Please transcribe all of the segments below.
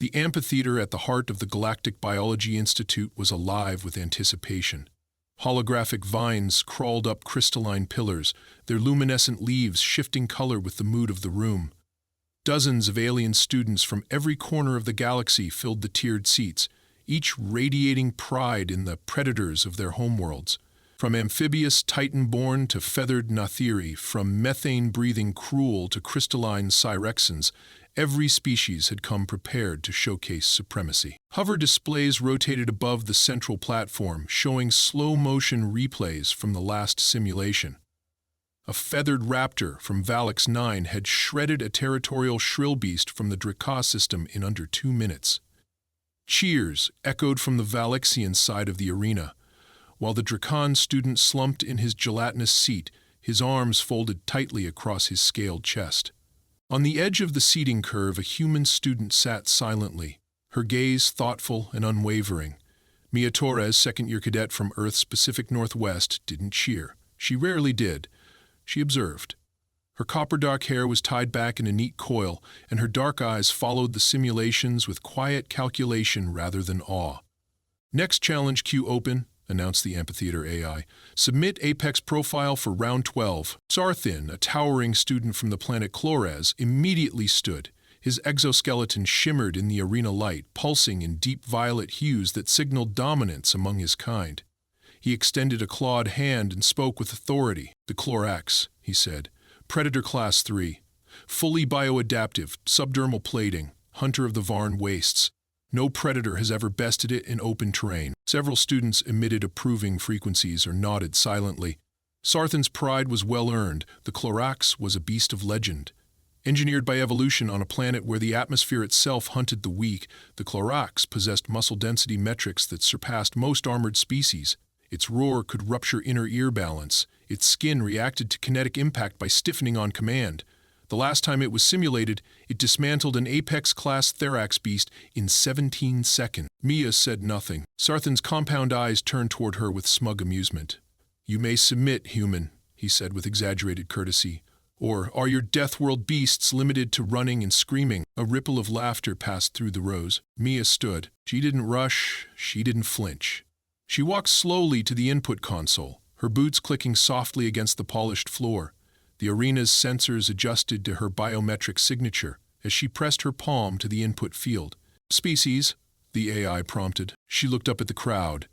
The amphitheater at the heart of the Galactic Biology Institute was alive with anticipation. Holographic vines crawled up crystalline pillars, their luminescent leaves shifting color with the mood of the room. Dozens of alien students from every corner of the galaxy filled the tiered seats, each radiating pride in the predators of their homeworlds. From amphibious Titan-born to feathered Nathiri, from methane-breathing Cruel to crystalline Cyrexans, every species had come prepared to showcase supremacy. Hover displays rotated above the central platform, showing slow-motion replays from the last simulation. A feathered raptor from Valix 9 had shredded a territorial shrillbeast from the Draca system in under 2 minutes. Cheers echoed from the Valixian side of the arena, while the Dracan student slumped in his gelatinous seat, his arms folded tightly across his scaled chest. On the edge of the seating curve, a human student sat silently, her gaze thoughtful and unwavering. Mia Torres, second-year cadet from Earth's Pacific Northwest, didn't cheer. She rarely did. She observed. Her copper-dark hair was tied back in a neat coil, and her dark eyes followed the simulations with quiet calculation rather than awe. Next challenge queue open, announced the amphitheater AI. Submit Apex profile for round 12. Sarthin, a towering student from the planet Clores, immediately stood. His exoskeleton shimmered in the arena light, pulsing in deep violet hues that signaled dominance among his kind. He extended a clawed hand and spoke with authority. The Clorax, he said. Predator Class 3. Fully bioadaptive, subdermal plating, hunter of the Varn wastes. No predator has ever bested it in open terrain. Several students emitted approving frequencies or nodded silently. Sarthin's pride was well-earned. The Clorax was a beast of legend. Engineered by evolution on a planet where the atmosphere itself hunted the weak, the Clorax possessed muscle density metrics that surpassed most armored species. Its roar could rupture inner ear balance. Its skin reacted to kinetic impact by stiffening on command. The last time it was simulated, it dismantled an Apex-class Therax beast in 17 seconds. Mia said nothing. Sarthin's compound eyes turned toward her with smug amusement. "You may submit, human," he said with exaggerated courtesy. "Or are your Deathworld beasts limited to running and screaming?" A ripple of laughter passed through the rows. Mia stood. She didn't rush. She didn't flinch. She walked slowly to the input console, her boots clicking softly against the polished floor. The arena's sensors adjusted to her biometric signature as she pressed her palm to the input field. "Species," the AI prompted. She looked up at the crowd.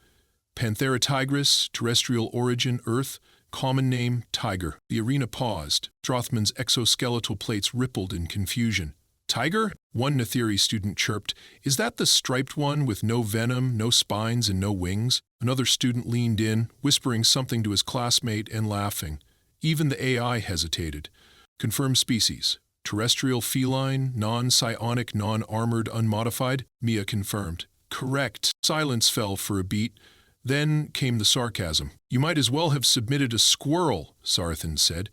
"Panthera tigris, terrestrial origin, Earth, common name, tiger." The arena paused. Drothman's exoskeletal plates rippled in confusion. "Tiger?" One Nathiri student chirped. "Is that the striped one with no venom, no spines, and no wings?" Another student leaned in, whispering something to his classmate and laughing. Even the AI hesitated. "Confirmed species. Terrestrial feline, non-psionic, non-armored, unmodified?" Mia confirmed. "Correct." Silence fell for a beat. Then came the sarcasm. "You might as well have submitted a squirrel," Sarthin said.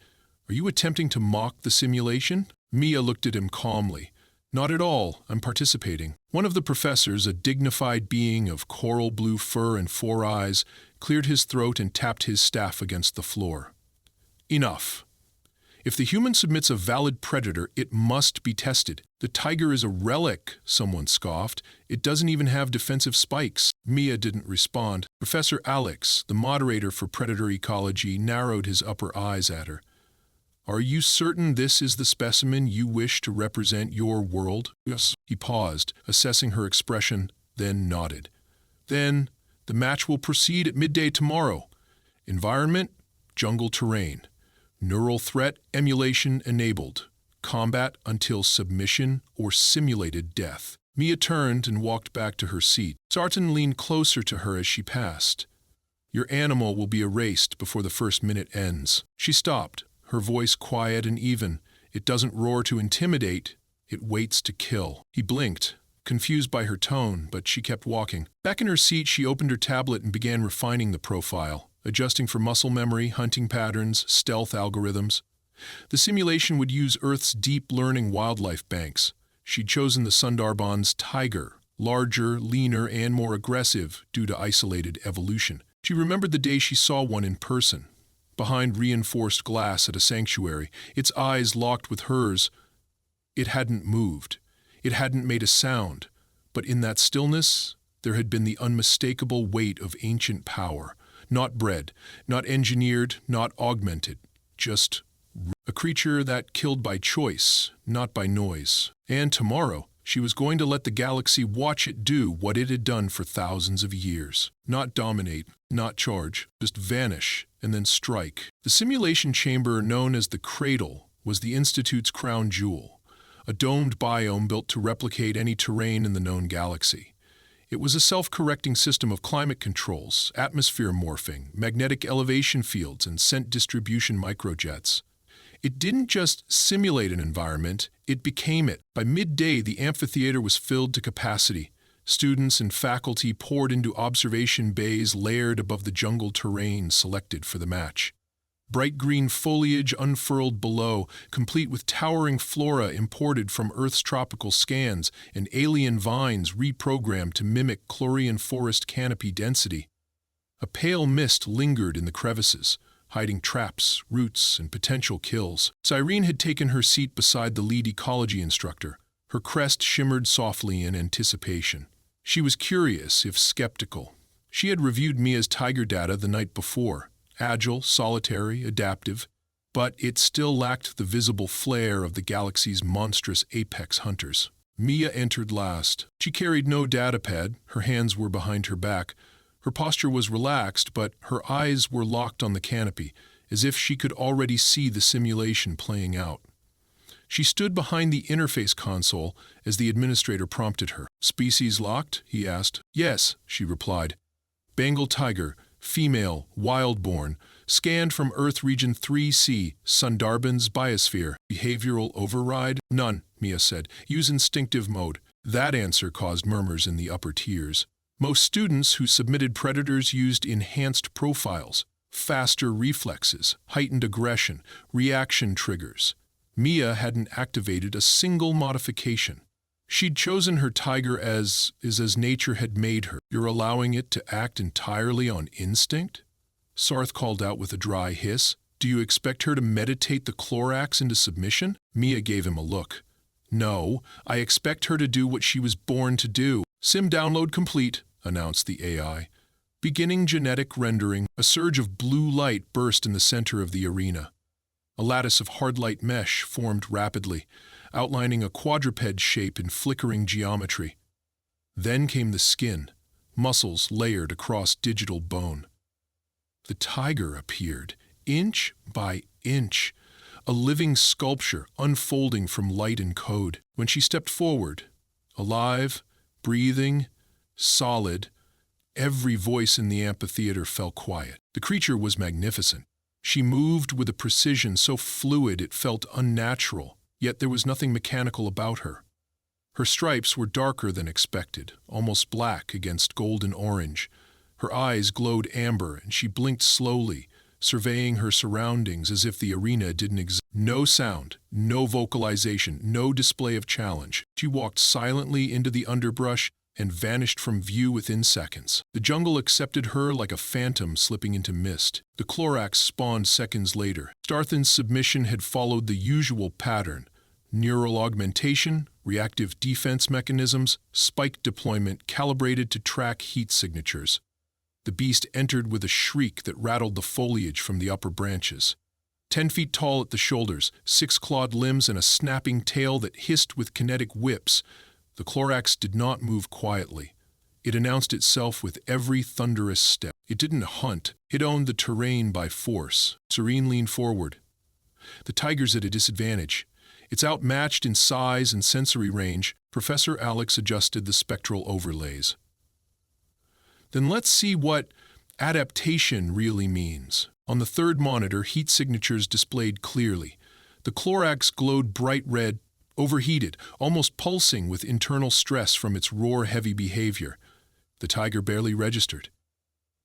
"Are you attempting to mock the simulation?" Mia looked at him calmly. "Not at all. I'm participating." One of the professors, a dignified being of coral blue fur and 4 eyes, cleared his throat and tapped his staff against the floor. "Enough. If the human submits a valid predator, it must be tested. The tiger is a relic," someone scoffed. "It doesn't even have defensive spikes." Mia didn't respond. Professor Alex, the moderator for predator ecology, narrowed his upper eyes at her. "Are you certain this is the specimen you wish to represent your world?" "Yes." He paused, assessing her expression, then nodded. "Then the match will proceed at midday tomorrow. Environment, jungle terrain. Neural threat emulation enabled. Combat until submission or simulated death." Mia turned and walked back to her seat. Sartin leaned closer to her as she passed. "Your animal will be erased before the first minute ends." She stopped, her voice quiet and even. "It doesn't roar to intimidate, it waits to kill." He blinked, confused by her tone, but she kept walking. Back in her seat, she opened her tablet and began refining the profile, adjusting for muscle memory, hunting patterns, stealth algorithms. The simulation would use Earth's deep learning wildlife banks. She'd chosen the Sundarbans tiger, larger, leaner, and more aggressive due to isolated evolution. She remembered the day she saw one in person, behind reinforced glass at a sanctuary, its eyes locked with hers. It hadn't moved. It hadn't made a sound. But in that stillness, there had been the unmistakable weight of ancient power, not bred, not engineered, not augmented, just a creature that killed by choice, not by noise. And tomorrow, she was going to let the galaxy watch it do what it had done for thousands of years. Not dominate, not charge, just vanish and then strike. The simulation chamber known as the Cradle was the Institute's crown jewel, a domed biome built to replicate any terrain in the known galaxy. It was a self-correcting system of climate controls, atmosphere morphing, magnetic elevation fields, and scent distribution microjets. It didn't just simulate an environment, it became it. By midday, the amphitheater was filled to capacity. Students and faculty poured into observation bays layered above the jungle terrain selected for the match. Bright green foliage unfurled below, complete with towering flora imported from Earth's tropical scans and alien vines reprogrammed to mimic Chlorian forest canopy density. A pale mist lingered in the crevices, hiding traps, roots, and potential kills. Cyrene had taken her seat beside the lead ecology instructor. Her crest shimmered softly in anticipation. She was curious, if skeptical. She had reviewed Mia's tiger data the night before. Agile, solitary, adaptive, but it still lacked the visible flair of the galaxy's monstrous apex hunters. Mia entered last. She carried no datapad, her hands were behind her back. Her posture was relaxed, but her eyes were locked on the canopy, as if she could already see the simulation playing out. She stood behind the interface console as the administrator prompted her. "Species locked?" he asked. "Yes," she replied. "Bengal tiger, female, wild-born, scanned from Earth Region 3C, Sundarban's biosphere. Behavioral override? None," Mia said. "Use instinctive mode." That answer caused murmurs in the upper tiers. Most students who submitted predators used enhanced profiles, faster reflexes, heightened aggression, reaction triggers. Mia hadn't activated a single modification. She'd chosen her tiger as nature had made her. "You're allowing it to act entirely on instinct?" Sarth called out with a dry hiss. "Do you expect her to meditate the Clorax into submission?" Mia gave him a look. "No, I expect her to do what she was born to do." "Sim download complete," announced the AI. Beginning genetic rendering, a surge of blue light burst in the center of the arena. A lattice of hard-light mesh formed rapidly, outlining a quadruped shape in flickering geometry. Then came the skin, muscles layered across digital bone. The tiger appeared, inch by inch, a living sculpture unfolding from light and code. When she stepped forward, alive, breathing, solid, every voice in the amphitheater fell quiet. The creature was magnificent. She moved with a precision so fluid it felt unnatural, yet there was nothing mechanical about her. Her stripes were darker than expected, almost black against golden orange. Her eyes glowed amber, and she blinked slowly, surveying her surroundings as if the arena didn't exist. No sound, no vocalization, no display of challenge. She walked silently into the underbrush and vanished from view within seconds. The jungle accepted her like a phantom slipping into mist. The Clorax spawned seconds later. Starthan's submission had followed the usual pattern: neural augmentation, reactive defense mechanisms, spike deployment calibrated to track heat signatures. The beast entered with a shriek that rattled the foliage from the upper branches. 10 feet tall at the shoulders, 6-clawed limbs, and a snapping tail that hissed with kinetic whips, the Clorax did not move quietly. It announced itself with every thunderous step. It didn't hunt. It owned the terrain by force. Cyrene leaned forward. "The tiger's at a disadvantage. It's outmatched in size and sensory range." Professor Alex adjusted the spectral overlays. "Then let's see what adaptation really means." On the third monitor, heat signatures displayed clearly. The Clorax glowed bright red, overheated, almost pulsing with internal stress from its roar-heavy behavior. The tiger barely registered.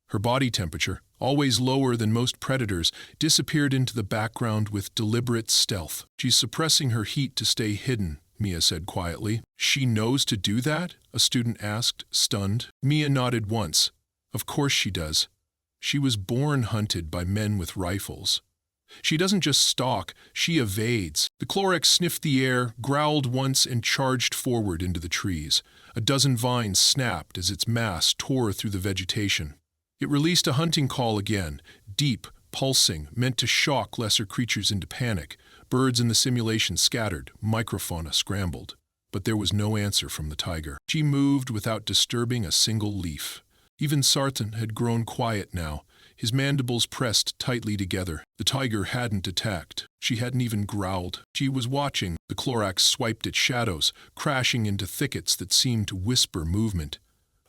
Her body temperature, always lower than most predators, disappeared into the background with deliberate stealth. "She's suppressing her heat to stay hidden," Mia said quietly. "She knows to do that?" a student asked, stunned. Mia nodded once. "Of course she does. She was born hunted by men with rifles. She doesn't just stalk, she evades." The Clorax sniffed the air, growled once, and charged forward into the trees. A dozen vines snapped as its mass tore through the vegetation. It released a hunting call again, deep, pulsing, meant to shock lesser creatures into panic. Birds in the simulation scattered, microfauna scrambled. But there was no answer from the tiger. She moved without disturbing a single leaf. Even Sartan had grown quiet now, his mandibles pressed tightly together. The tiger hadn't attacked. She hadn't even growled. She was watching. The Clorax swiped at shadows, crashing into thickets that seemed to whisper movement.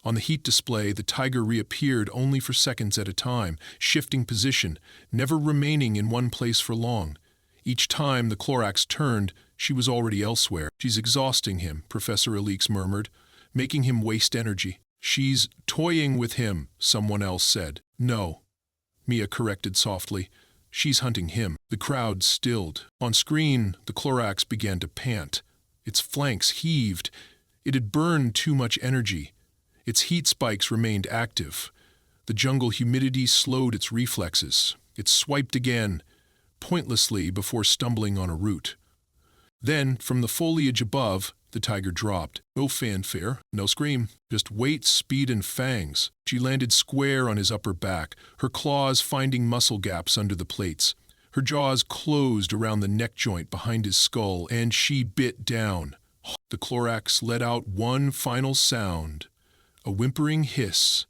On the heat display, the tiger reappeared only for seconds at a time, shifting position, never remaining in one place for long. Each time the Clorax turned, she was already elsewhere. She's exhausting him, Professor Alix murmured, making him waste energy. She's toying with him, someone else said. No, Mia corrected softly. She's hunting him. The crowd stilled. On screen, the Clorax began to pant. Its flanks heaved. It had burned too much energy. Its heat spikes remained active. The jungle humidity slowed its reflexes. It swiped again, pointlessly before stumbling on a root. Then, from the foliage above, the tiger dropped. No fanfare, no scream, just weight, speed, and fangs. She landed square on his upper back, her claws finding muscle gaps under the plates. Her jaws closed around the neck joint behind his skull, and she bit down. The Clorax let out one final sound, a whimpering hiss,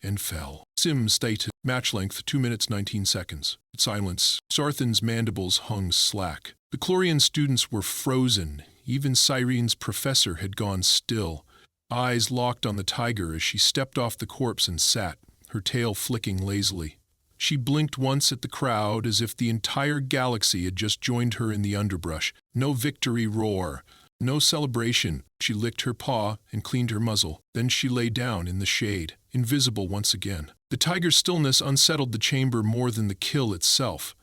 and fell. Sim stated, match length 2 minutes 19 seconds. Silence. Sarthan's mandibles hung slack. The Chlorian students were frozen. Even Cyrene's professor had gone still, eyes locked on the tiger as she stepped off the corpse and sat, her tail flicking lazily. She blinked once at the crowd as if the entire galaxy had just joined her in the underbrush. No victory roar, no celebration. She licked her paw and cleaned her muzzle. Then she lay down in the shade, invisible once again. The tiger's stillness unsettled the chamber more than the kill itself.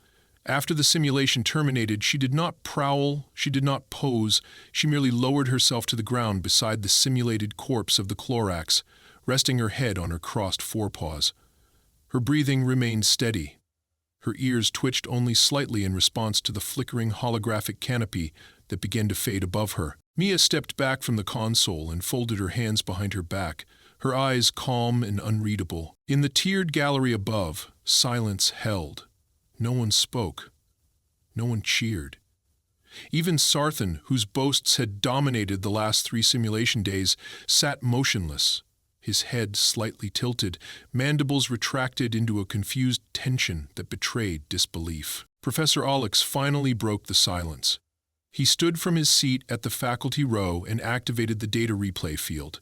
After the simulation terminated, she did not prowl, she did not pose, she merely lowered herself to the ground beside the simulated corpse of the Clorax, resting her head on her crossed forepaws. Her breathing remained steady. Her ears twitched only slightly in response to the flickering holographic canopy that began to fade above her. Mia stepped back from the console and folded her hands behind her back, her eyes calm and unreadable. In the tiered gallery above, silence held. No one spoke. No one cheered. Even Sarthan, whose boasts had dominated the last 3 simulation days, sat motionless, his head slightly tilted, mandibles retracted into a confused tension that betrayed disbelief. Professor Alix finally broke the silence. He stood from his seat at the faculty row and activated the data replay field.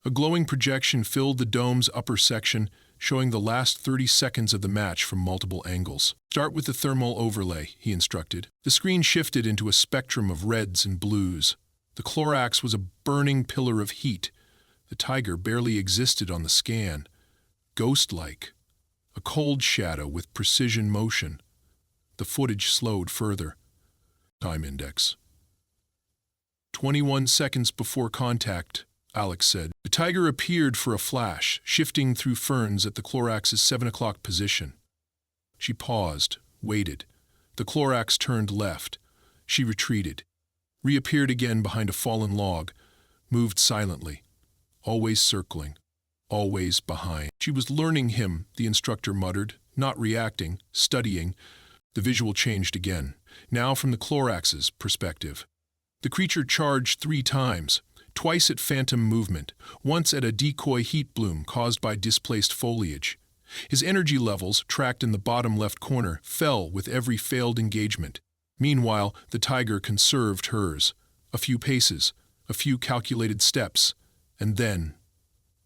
A glowing projection filled the dome's upper section, showing the last 30 seconds of the match from multiple angles. Start with the thermal overlay, he instructed. The screen shifted into a spectrum of reds and blues. The Clorax was a burning pillar of heat. The tiger barely existed on the scan. Ghost-like. A cold shadow with precision motion. The footage slowed further. Time index. 21 seconds before contact, Alix said. The tiger appeared for a flash, shifting through ferns at the Clorax's 7 o'clock position. She paused, waited. The Clorax turned left. She retreated, reappeared again behind a fallen log, moved silently, always circling, always behind. She was learning him, the instructor muttered, not reacting, studying. The visual changed again, now from the Clorax's perspective. The creature charged 3 times, twice at phantom movement, once at a decoy heat bloom caused by displaced foliage. His energy levels, tracked in the bottom left corner, fell with every failed engagement. Meanwhile, the tiger conserved hers. A few paces, a few calculated steps, and then,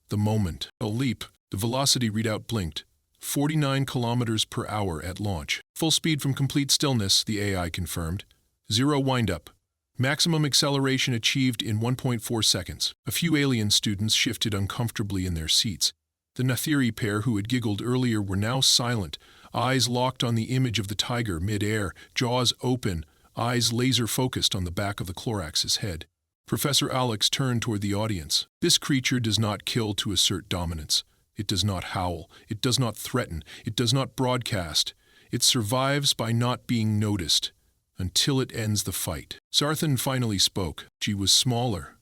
the moment. A leap. The velocity readout blinked. 49 kilometers per hour at launch. Full speed from complete stillness, the AI confirmed. 0 windup. Maximum acceleration achieved in 1.4 seconds. A few alien students shifted uncomfortably in their seats. The Nathiri pair who had giggled earlier were now silent, eyes locked on the image of the tiger mid-air, jaws open, eyes laser-focused on the back of the Clorax's head. Professor Alix turned toward the audience. This creature does not kill to assert dominance. It does not howl. It does not threaten. It does not broadcast. It survives by not being noticed, until it ends the fight. Sarthan finally spoke. She was smaller,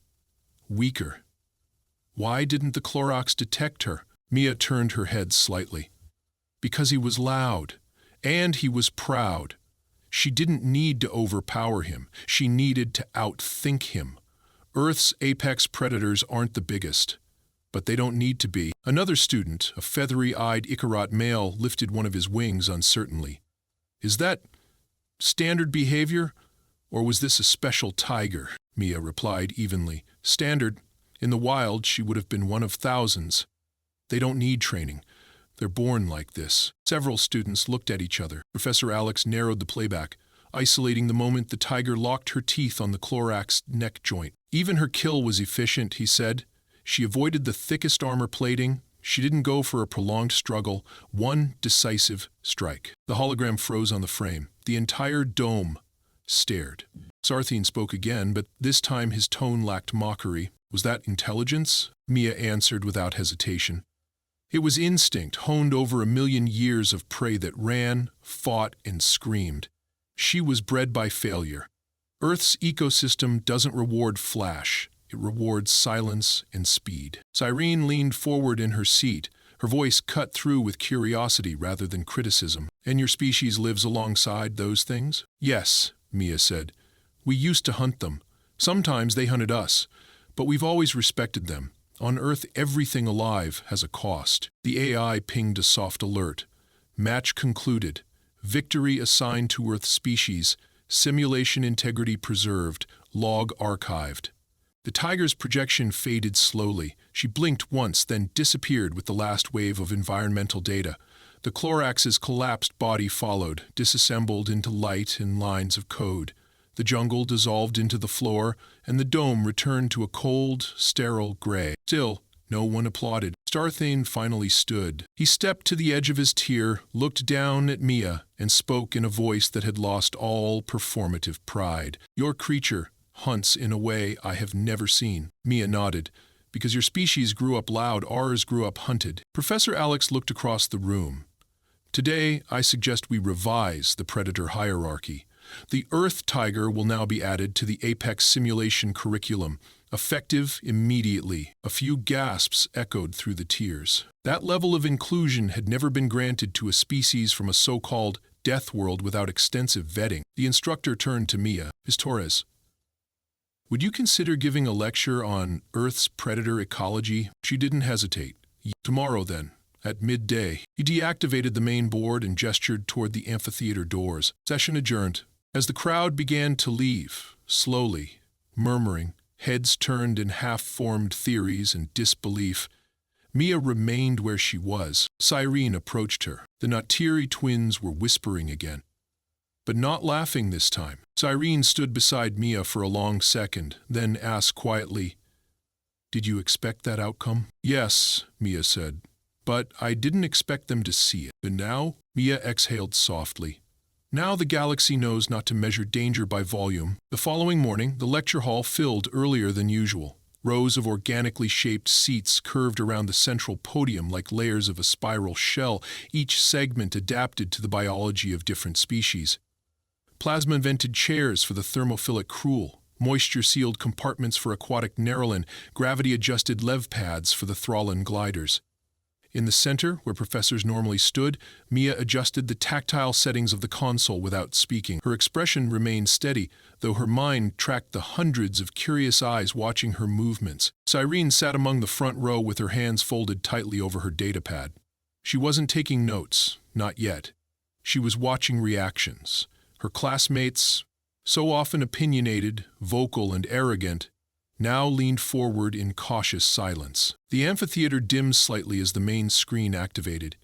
weaker, Why didn't the Clorox detect her? Mia turned her head slightly. Because he was loud. And he was proud. She didn't need to overpower him. She needed to outthink him. Earth's apex predators aren't the biggest. But they don't need to be. Another student, a feathery-eyed Icarot male, lifted one of his wings uncertainly. Is that standard behavior? Or was this a special tiger? Mia replied evenly. Standard. In the wild, she would have been one of thousands. They don't need training. They're born like this. Several students looked at each other. Professor Alex narrowed the playback, isolating the moment the tiger locked her teeth on the Clorox neck joint. Even her kill was efficient, he said. She avoided the thickest armor plating. She didn't go for a prolonged struggle. One decisive strike. The hologram froze on the frame. The entire dome stared. Sarthene spoke again, but this time his tone lacked mockery. Was that intelligence? Mia answered without hesitation. It was instinct, honed over a million years of prey that ran, fought, and screamed. She was bred by failure. Earth's ecosystem doesn't reward flash. It rewards silence and speed. Cyrene leaned forward in her seat, her voice cut through with curiosity rather than criticism. And your species lives alongside those things? Yes, Mia said. We used to hunt them. Sometimes they hunted us, but we've always respected them. On Earth, everything alive has a cost. The AI pinged a soft alert. Match concluded. Victory assigned to Earth species. Simulation integrity preserved. Log archived. The tiger's projection faded slowly. She blinked once, then disappeared with the last wave of environmental data. The Clorox's collapsed body followed, disassembled into light and lines of code. The jungle dissolved into the floor, and the dome returned to a cold, sterile gray. Still, no one applauded. Sarthene finally stood. He stepped to the edge of his tier, looked down at Mia, and spoke in a voice that had lost all performative pride. Your creature hunts in a way I have never seen. Mia nodded. Because your species grew up loud, ours grew up hunted. Professor Alex looked across the room. Today, I suggest we revise the predator hierarchy. The Earth Tiger will now be added to the Apex simulation curriculum, effective immediately. A few gasps echoed through the tiers. That level of inclusion had never been granted to a species from a so-called death world without extensive vetting. The instructor turned to Mia. Ms. Torres, would you consider giving a lecture on Earth's predator ecology? She didn't hesitate. Tomorrow, then. At midday. He deactivated the main board and gestured toward the amphitheater doors. Session adjourned. As the crowd began to leave, slowly, murmuring, heads turned in half-formed theories and disbelief, Mia remained where she was. Cyrene approached her. The Natiri twins were whispering again. But not laughing this time. Cyrene stood beside Mia for a long second, then asked quietly, "Did you expect that outcome?" "Yes," Mia said. "But I didn't expect them to see it." And now, Mia exhaled softly. Now the galaxy knows not to measure danger by volume. The following morning, the lecture hall filled earlier than usual. Rows of organically shaped seats curved around the central podium like layers of a spiral shell, each segment adapted to the biology of different species. Plasma-vented chairs for the thermophilic cruel, moisture-sealed compartments for aquatic Nerolin, gravity-adjusted lev pads for the Thrallin gliders. In the center, where professors normally stood, Mia adjusted the tactile settings of the console without speaking. Her expression remained steady, though her mind tracked the hundreds of curious eyes watching her movements. Cyrene sat among the front row with her hands folded tightly over her datapad. She wasn't taking notes, not yet. She was watching reactions. Her classmates, so often opinionated, vocal, and arrogant, now leaned forward in cautious silence. The amphitheater dimmed slightly as the main screen activated.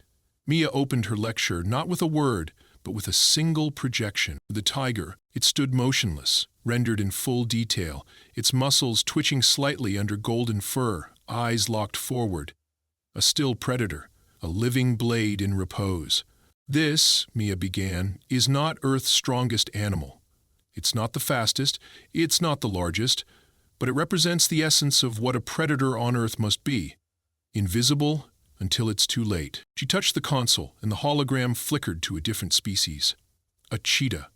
Mia opened her lecture not with a word, but with a single projection. The tiger, it stood motionless, rendered in full detail, its muscles twitching slightly under golden fur, eyes locked forward. A still predator, a living blade in repose. This, Mia began, is not Earth's strongest animal. It's not the fastest, it's not the largest, but it represents the essence of what a predator on Earth must be. Invisible until it's too late. She touched the console, and the hologram flickered to a different species. A cheetah,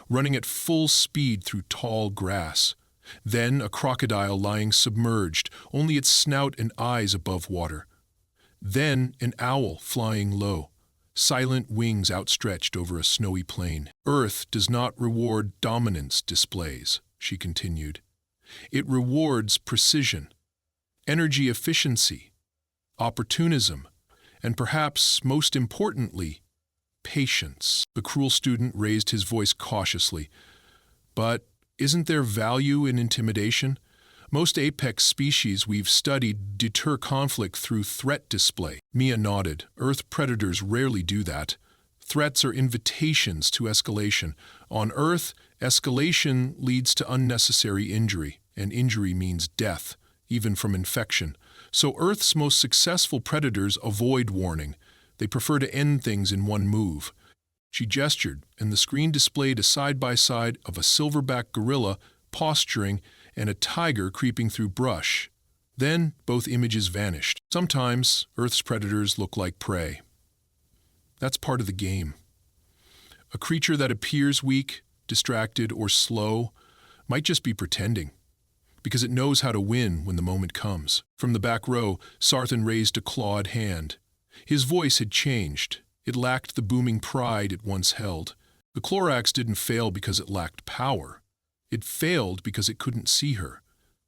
running at full speed through tall grass. Then a crocodile lying submerged, only its snout and eyes above water. Then an owl flying low, silent wings outstretched over a snowy plain. Earth does not reward dominance displays, she continued. It rewards precision, energy efficiency, opportunism, and perhaps most importantly, patience. The cruel student raised his voice cautiously. But isn't there value in intimidation? Most apex species we've studied deter conflict through threat display. Mia nodded. Earth predators rarely do that. Threats are invitations to escalation. On Earth, escalation leads to unnecessary injury, and injury means death, even from infection. So Earth's most successful predators avoid warning. They prefer to end things in one move. She gestured, and the screen displayed a side-by-side of a silverback gorilla posturing and a tiger creeping through brush. Then both images vanished. Sometimes Earth's predators look like prey. That's part of the game. A creature that appears weak, distracted, or slow might just be pretending, because it knows how to win when the moment comes. From the back row, Sarthan raised a clawed hand. His voice had changed. It lacked the booming pride it once held. The Clorax didn't fail because it lacked power. It failed because it couldn't see her.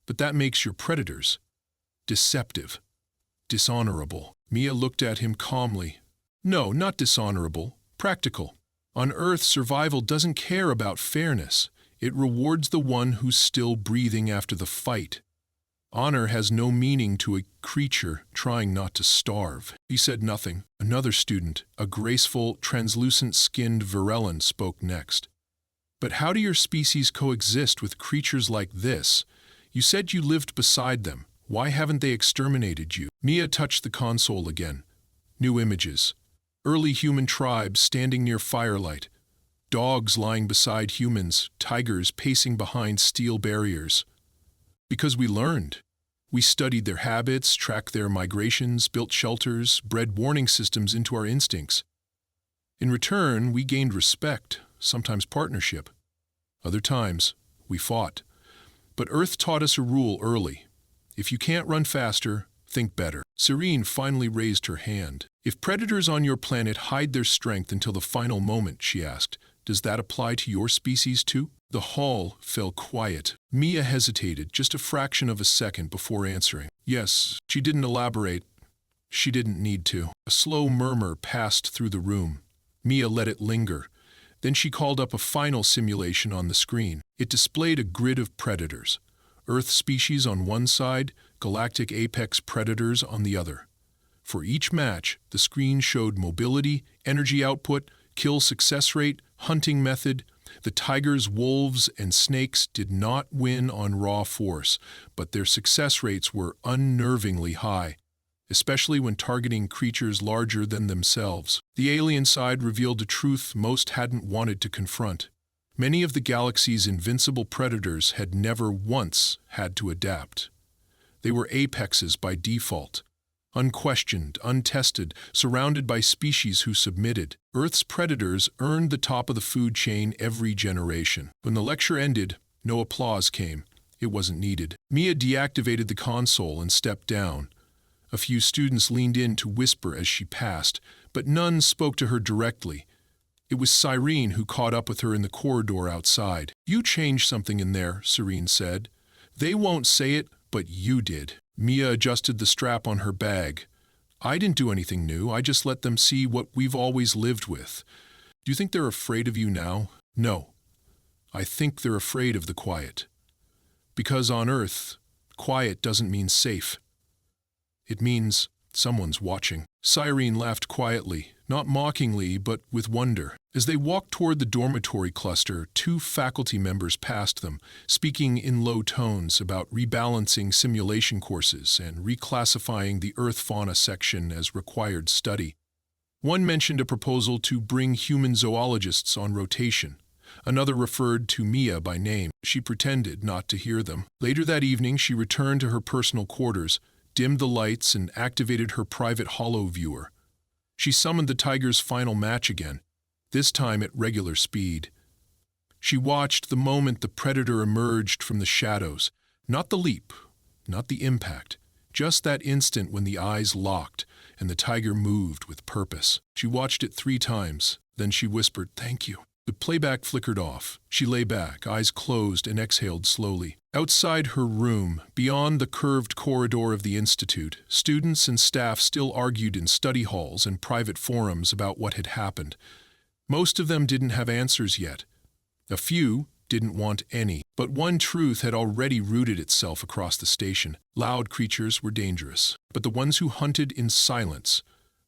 But that makes your predators deceptive, dishonorable. Mia looked at him calmly. No, not dishonorable, practical. On Earth, survival doesn't care about fairness. It rewards the one who's still breathing after the fight. Honor has no meaning to a creature trying not to starve. He said nothing. Another student, a graceful, translucent-skinned Virellan, spoke next. But how do your species coexist with creatures like this? You said you lived beside them. Why haven't they exterminated you? Mia touched the console again. New images. Early human tribes standing near firelight. Dogs lying beside humans, tigers pacing behind steel barriers. Because we learned. We studied their habits, tracked their migrations, built shelters, bred warning systems into our instincts. In return, we gained respect, sometimes partnership. Other times, we fought. But Earth taught us a rule early. If you can't run faster, think better. Serene finally raised her hand. If predators on your planet hide their strength until the final moment, she asked, does that apply to your species too? The hall fell quiet. Mia hesitated just a fraction of a second before answering. Yes, she didn't elaborate. She didn't need to. A slow murmur passed through the room. Mia let it linger. Then she called up a final simulation on the screen. It displayed a grid of predators. Earth species on one side, galactic apex predators on the other. For each match, the screen showed mobility, energy output, kill success rate, hunting method. The tigers, wolves, and snakes did not win on raw force, but their success rates were unnervingly high, especially when targeting creatures larger than themselves. The alien side revealed a truth most hadn't wanted to confront. Many of the galaxy's invincible predators had never once had to adapt. They were apexes by default. Unquestioned, untested, surrounded by species who submitted. Earth's predators earned the top of the food chain every generation. When the lecture ended, no applause came. It wasn't needed. Mia deactivated the console and stepped down. A few students leaned in to whisper as she passed, but none spoke to her directly. It was Cyrene who caught up with her in the corridor outside. You changed something in there, Cyrene said. They won't say it, but you did. Mia adjusted the strap on her bag. I didn't do anything new. I just let them see what we've always lived with. Do you think they're afraid of you now? No. I think they're afraid of the quiet. Because on Earth, quiet doesn't mean safe. It means someone's watching. Cyrene laughed quietly, not mockingly, but with wonder. As they walked toward the dormitory cluster, two faculty members passed them, speaking in low tones about rebalancing simulation courses and reclassifying the Earth fauna section as required study. One mentioned a proposal to bring human zoologists on rotation. Another referred to Mia by name. She pretended not to hear them. Later that evening, she returned to her personal quarters, dimmed the lights, and activated her private holo viewer. She summoned the tiger's final match again, this time at regular speed. She watched the moment the predator emerged from the shadows. Not the leap, not the impact, just that instant when the eyes locked and the tiger moved with purpose. She watched it 3 times, then she whispered, "Thank you." The playback flickered off. She lay back, eyes closed, and exhaled slowly. Outside her room, beyond the curved corridor of the institute, students and staff still argued in study halls and private forums about what had happened. Most of them didn't have answers yet. A few didn't want any, but one truth had already rooted itself across the station. Loud creatures were dangerous, but the ones who hunted in silence,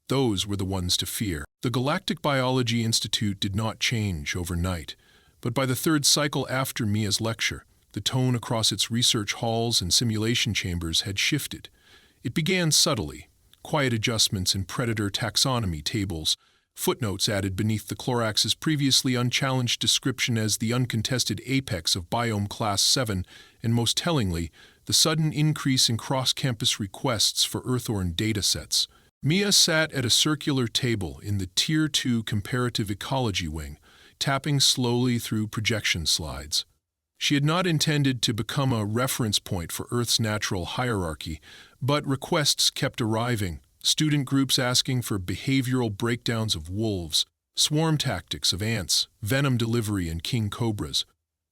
those were the ones to fear. The Galactic Biology Institute did not change overnight, but by the 3rd cycle after Mia's lecture, the tone across its research halls and simulation chambers had shifted. It began subtly, quiet adjustments in predator taxonomy tables, footnotes added beneath the Clorax's previously unchallenged description as the uncontested apex of Biome Class 7, and most tellingly, the sudden increase in cross-campus requests for Earthorn datasets. Mia sat at a circular table in the Tier 2 Comparative Ecology wing, tapping slowly through projection slides. She had not intended to become a reference point for Earth's natural hierarchy, but requests kept arriving. Student groups asking for behavioral breakdowns of wolves, swarm tactics of ants, venom delivery in king cobras.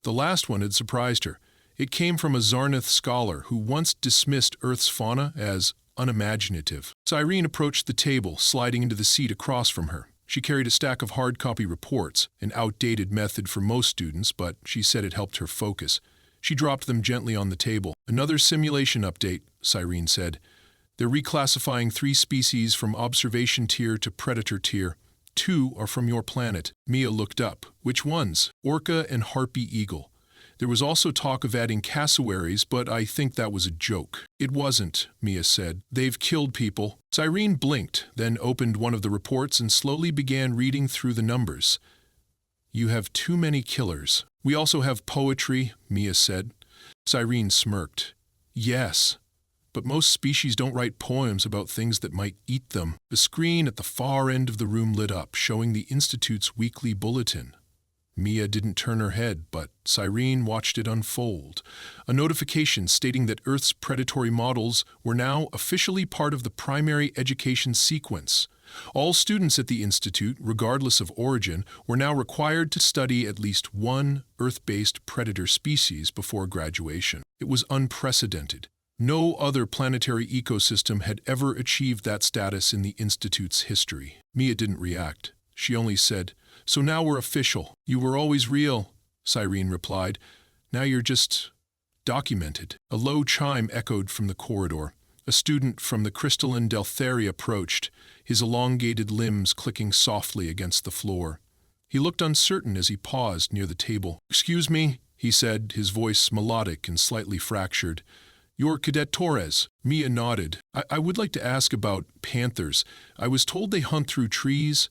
The last one had surprised her. It came from a Zarnath scholar who once dismissed Earth's fauna as unimaginative. Cyrene approached the table, sliding into the seat across from her. She carried a stack of hard copy reports, an outdated method for most students, but she said it helped her focus. She dropped them gently on the table. "Another simulation update," Cyrene said. "They're reclassifying 3 species from observation tier to predator tier. 2 are from your planet." Mia looked up. "Which ones?" "Orca and harpy eagle. There was also talk of adding cassowaries, but I think that was a joke." "It wasn't," Mia said. "They've killed people." Cyrene blinked, then opened one of the reports and slowly began reading through the numbers. "You have too many killers." "We also have poetry," Mia said. Cyrene smirked. "Yes, but most species don't write poems about things that might eat them." The screen at the far end of the room lit up, showing the Institute's weekly bulletin. Mia didn't turn her head, but Cyrene watched it unfold. A notification stating that Earth's predatory models were now officially part of the primary education sequence. All students at the Institute, regardless of origin, were now required to study at least one Earth-based predator species before graduation. It was unprecedented. No other planetary ecosystem had ever achieved that status in the Institute's history. Mia didn't react. She only said, "So now we're official." "You were always real," Cyrene replied. "Now you're just documented." A low chime echoed from the corridor. A student from the crystalline Deltheri approached, his elongated limbs clicking softly against the floor. He looked uncertain as he paused near the table. "Excuse me," he said, his voice melodic and slightly fractured. "You're Cadet Torres." Mia nodded. I would like to ask about panthers. I was told they hunt through trees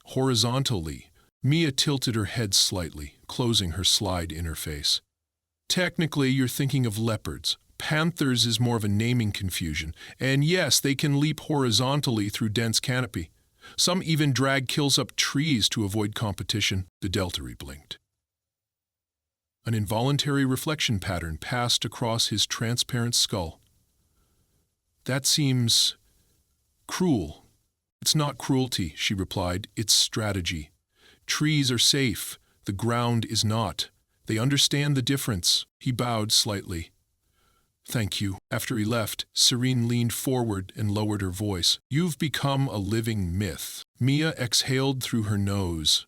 horizontally." Mia tilted her head slightly, closing her slide interface. "Technically, you're thinking of leopards. Panthers is more of a naming confusion. And yes, they can leap horizontally through dense canopy. Some even drag kills up trees to avoid competition." The Deltary blinked. An involuntary reflection pattern passed across his transparent skull. "That seems cruel." "It's not cruelty," she replied. "It's strategy. Trees are safe. The ground is not. They understand the difference." He bowed slightly. "Thank you." After he left, Cyrene leaned forward and lowered her voice. "You've become a living myth." Mia exhaled through her nose.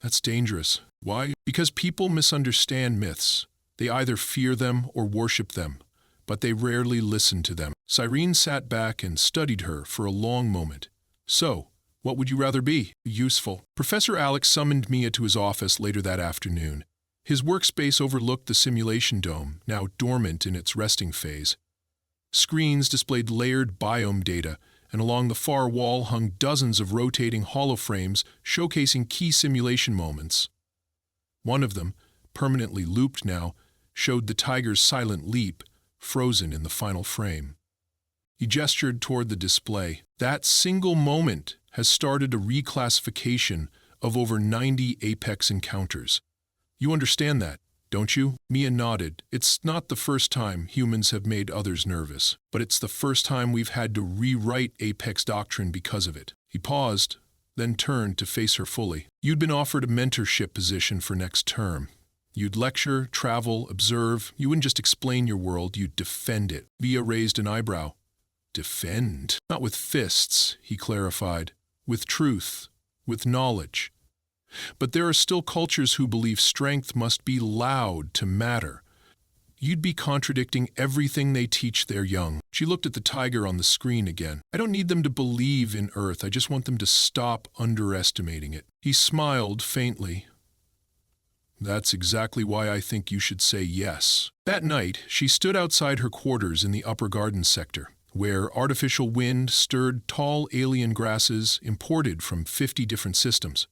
"That's dangerous." "Why?" "Because people misunderstand myths. They either fear them or worship them, but they rarely listen to them." Cyrene sat back and studied her for a long moment. "So, what would you rather be?" "Useful." Professor Alex summoned Mia to his office later that afternoon. His workspace overlooked the simulation dome, now dormant in its resting phase. Screens displayed layered biome data, and along the far wall hung dozens of rotating holoframes showcasing key simulation moments. One of them, permanently looped now, showed the tiger's silent leap, frozen in the final frame. He gestured toward the display. "That single moment has started a reclassification of over 90 apex encounters. You understand that, don't you? Mia nodded. It's not the first time humans have made others nervous, but it's the first time we've had to rewrite Apex doctrine because of it. He paused, then turned to face her fully. You'd been offered a mentorship position for next term. You'd lecture, travel, observe. You wouldn't just explain your world, you'd defend it. Mia raised an eyebrow. Defend? Not with fists, he clarified. With truth, with knowledge. But there are still cultures who believe strength must be loud to matter. You'd be contradicting everything they teach their young. She looked at the tiger on the screen again. I don't need them to believe in Earth, I just want them to stop underestimating it. He smiled faintly. That's exactly why I think you should say yes. That night, she stood outside her quarters in the upper garden sector, where artificial wind stirred tall alien grasses imported from 50 different systems.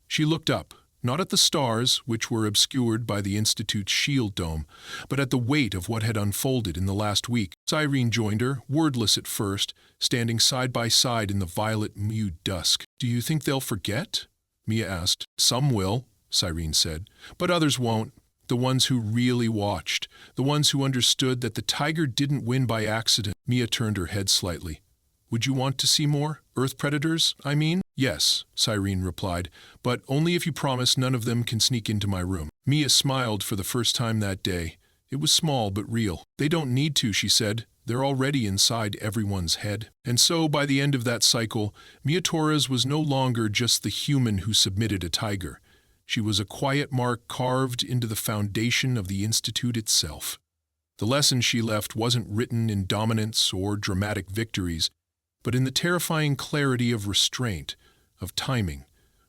She looked up, not at the stars, which were obscured by the Institute's shield dome, but at the weight of what had unfolded in the last week. Cyrene joined her, wordless at first, standing side by side in the violet mewed dusk. Do you think they'll forget? Mia asked. Some will, Cyrene said, but others won't. The ones who really watched, the ones who understood that the tiger didn't win by accident. Mia turned her head slightly. Would you want to see more? Earth predators, I mean? Yes, Cyrene replied, but only if you promise none of them can sneak into my room. Mia smiled for the first time that day. It was small but real. They don't need to, she said. They're already inside everyone's head. And so, by the end of that cycle, Mia Torres was no longer just the human who submitted a tiger. She was a quiet mark carved into the foundation of the Institute itself. The lesson she left wasn't written in dominance or dramatic victories, but in the terrifying clarity of restraint, of timing,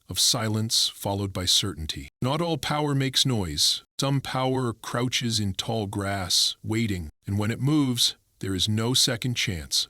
of silence followed by certainty. Not all power makes noise. Some power crouches in tall grass, waiting, and when it moves, there is no second chance.